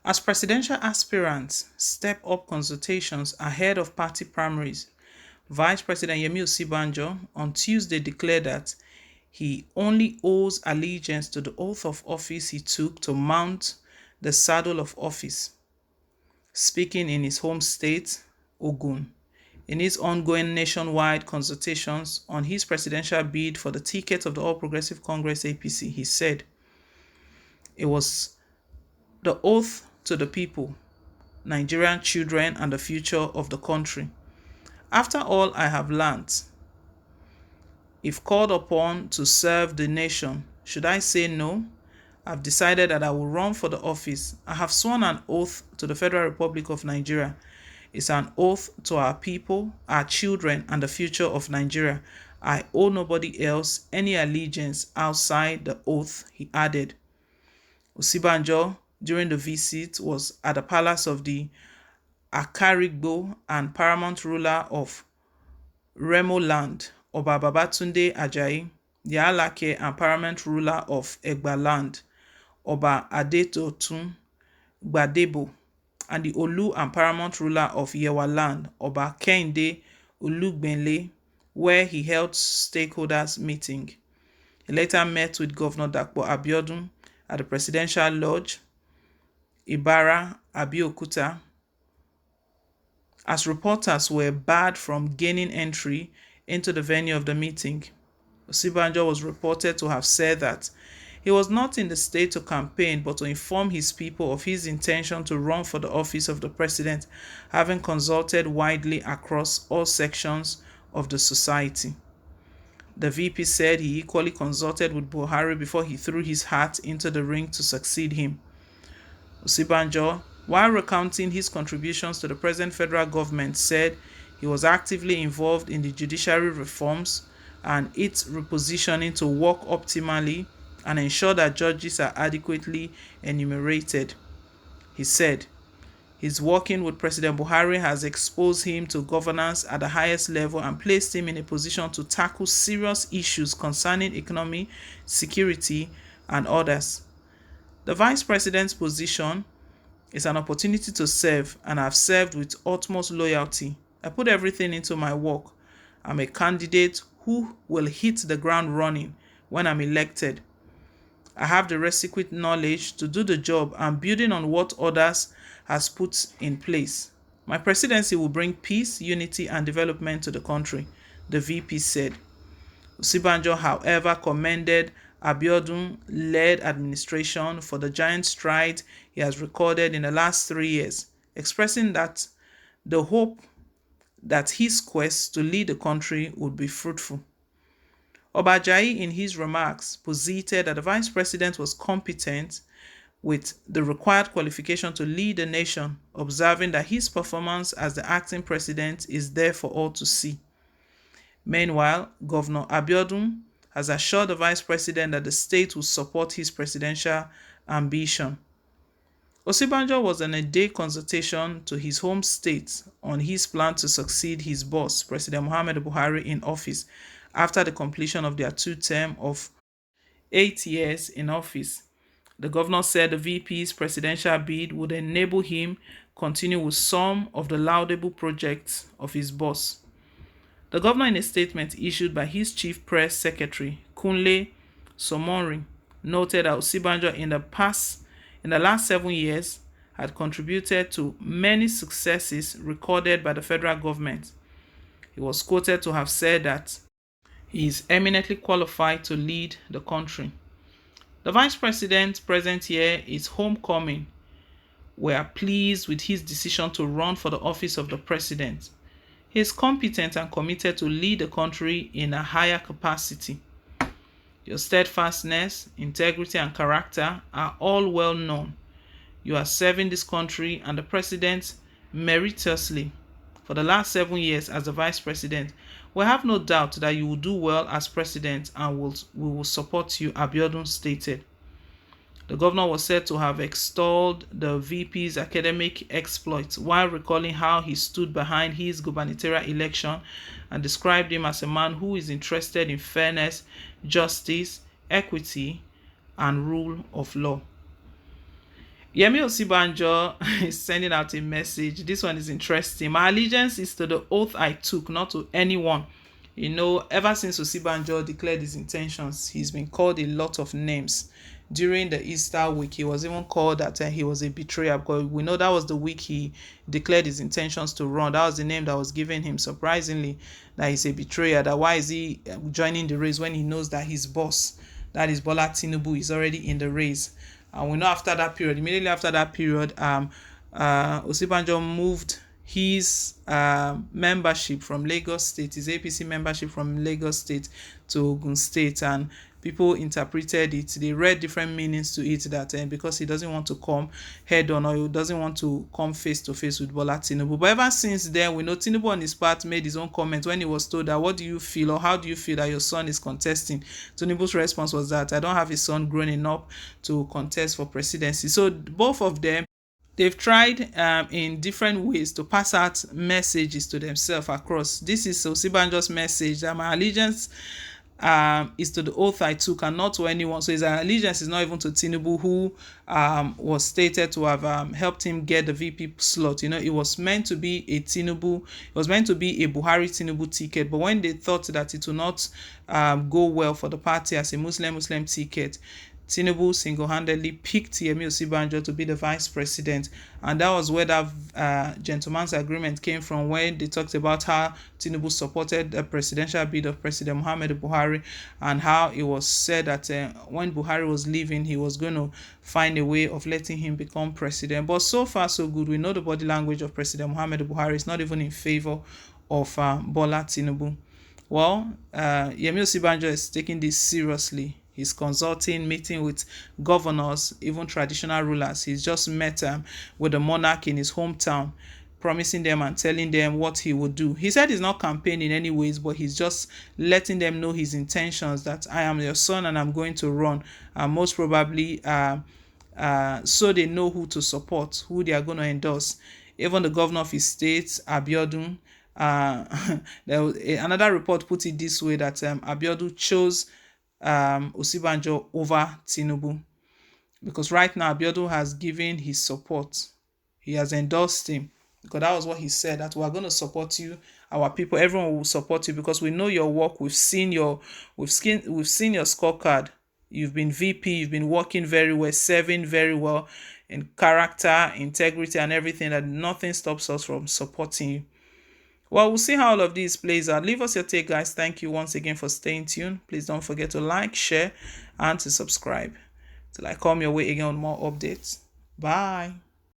As presidential aspirants step up consultations ahead of party primaries, Vice President Yemi OSIBANJO on Tuesday declared that he only owes allegiance to the oath of office he took to mount the saddle of office. Speaking in his home state, Ogun, in his ongoing nationwide consultations on his presidential bid for the ticket of the All Progressive Congress APC, he said, "It was the oath to the people, Nigerian children, and the future of the country. After all I have learnt, if called upon to serve the nation, should I say no? I've decided that I will run for the office. I have sworn an oath to the Federal Republic of Nigeria. It's an oath to our people, our children, and the future of Nigeria. I owe nobody else any allegiance outside the oath," he added. OSIBANJO, during the visit, was at the palace of the Akarigbo and paramount ruler of Remo land, Oba Babatunde Ajayi, the Alake and paramount ruler of Egba land, Oba Adetotun Gbadebo, and the Olu and paramount ruler of Yewa land, Oba Kehinde Olugbenle, where he held stakeholders meeting. He later met with Governor Dapo Abiodun at the Presidential Lodge, Ibara, Abeokuta, as reporters were barred from gaining entry into the venue of the meeting. OSIBANJO was reported to have said that he was not in the state to campaign but to inform his people of his intention to run for the office of the president, having consulted widely across all sections of the society. The VP said he equally consulted with Buhari before he threw his hat into the ring to succeed him. OSIBANJO, while recounting his contributions to the present federal government, said he was actively involved in the judiciary reforms and its repositioning to work optimally and ensure that judges are adequately enumerated. He said, "His working with President Buhari has exposed him to governance at the highest level and placed him in a position to tackle serious issues concerning economy, security, and others. The Vice President's position is an opportunity to serve, and I have served with utmost loyalty. I put everything into my work. I'm a candidate who will hit the ground running when I'm elected. I have the requisite knowledge to do the job and building on what others has put in place. My presidency will bring peace, unity, and development to the country," the VP said. OSIBANJO, however, commended Abiodun-led administration for the giant strides he has recorded in the last 3 years, expressing that the hope that his quest to lead the country would be fruitful. Oba Ajayi, in his remarks, posited that the vice president was competent with the required qualification to lead the nation, observing that his performance as the acting president is there for all to see. Meanwhile, Governor Abiodun has assured the vice president that the state will support his presidential ambition. OSIBANJO was in a day consultation to his home state on his plan to succeed his boss, President Muhammadu Buhari, in office after the completion of their 2 term of 8 years in office. The governor said the VP's presidential bid would enable him continue with some of the laudable projects of his boss. The governor, in a statement issued by his chief press secretary, Kunle Somonri, noted that OSIBANJO in the last 7 years had contributed to many successes recorded by the federal government. He was quoted to have said that he is eminently qualified to lead the country. The vice president's present year is homecoming. We are pleased with his decision to run for the office of the president. He is competent and committed to lead the country in a higher capacity. Your steadfastness, integrity, and character are all well known. You are serving this country and the president meritoriously for the last 7 years as the vice president. We have no doubt that you will do well as president and we will support you," Abiodun stated. The governor was said to have extolled the VP's academic exploits while recalling how he stood behind his gubernatorial election and described him as a man who is interested in fairness, justice, equity, and rule of law. Yemi OSIBANJO is sending out a message. This one is interesting. My allegiance is to the oath I took, not to anyone. You know, ever since OSIBANJO declared his intentions, he's been called a lot of names. During the Easter week, he was even called that he was a betrayer, because we know that was the week he declared his intentions to run. That was the name that was given him, surprisingly, that he's a betrayer. That why is he joining the race when he knows that his boss, that is Bola Tinubu, is already in the race. And we know after that period, immediately after that period, OSIBANJO moved his membership from Lagos State, his APC membership from Lagos State to Ogun State, and people interpreted it. They read different meanings to it, that because he doesn't want to come head on, or he doesn't want to come face to face with Bola Tinubu. But ever since then, we know Tinubu on his part made his own comment when he was told that, what do you feel, or how do you feel that your son is contesting? Tinubu's response was that, I don't have a son grown enough to contest for presidency. So both of them, they've tried in different ways to pass out messages to themselves across. This is OSIBANJO's message, that my allegiance is to the oath I took and not to anyone. So his allegiance is not even to Tinubu, who was stated to have helped him get the VP slot. You know, it was meant to be a Tinubu, it was meant to be a Buhari Tinubu ticket. But when they thought that it would not go well for the party as a Muslim ticket, Tinubu single-handedly picked Yemi OSIBANJO to be the vice president, and that was where that gentleman's agreement came from, when they talked about how Tinubu supported the presidential bid of President Muhammadu Buhari, and how it was said that when Buhari was leaving, he was going to find a way of letting him become president. But so far so good. We know the body language of President Muhammadu Buhari is not even in favor of Bola Tinubu. Well, Yemi OSIBANJO is taking this seriously. He's consulting, meeting with governors, even traditional rulers. He's just met with the monarch in his hometown, promising them and telling them what he would do. He said he's not campaigning in any ways, but he's just letting them know his intentions, that I am your son and I'm going to run. Most probably, so they know who to support, who they are going to endorse. Even the governor of his state, Abiodun, another report put it this way, that Abiodun chose OSIBANJO over Tinubu, because right now Abiodun has given his support. He has endorsed him, because that was what he said, that we are going to support you, our people, everyone will support you, because we know your work, we've seen your scorecard. You've been VP, you've been working very well, serving very well in character, integrity, and everything, that nothing stops us from supporting you. Well, we'll see how all of this plays out. Leave us your take, guys. Thank you once again for staying tuned. Please don't forget to like, share, and to subscribe. Till I come your way again on more updates. Bye.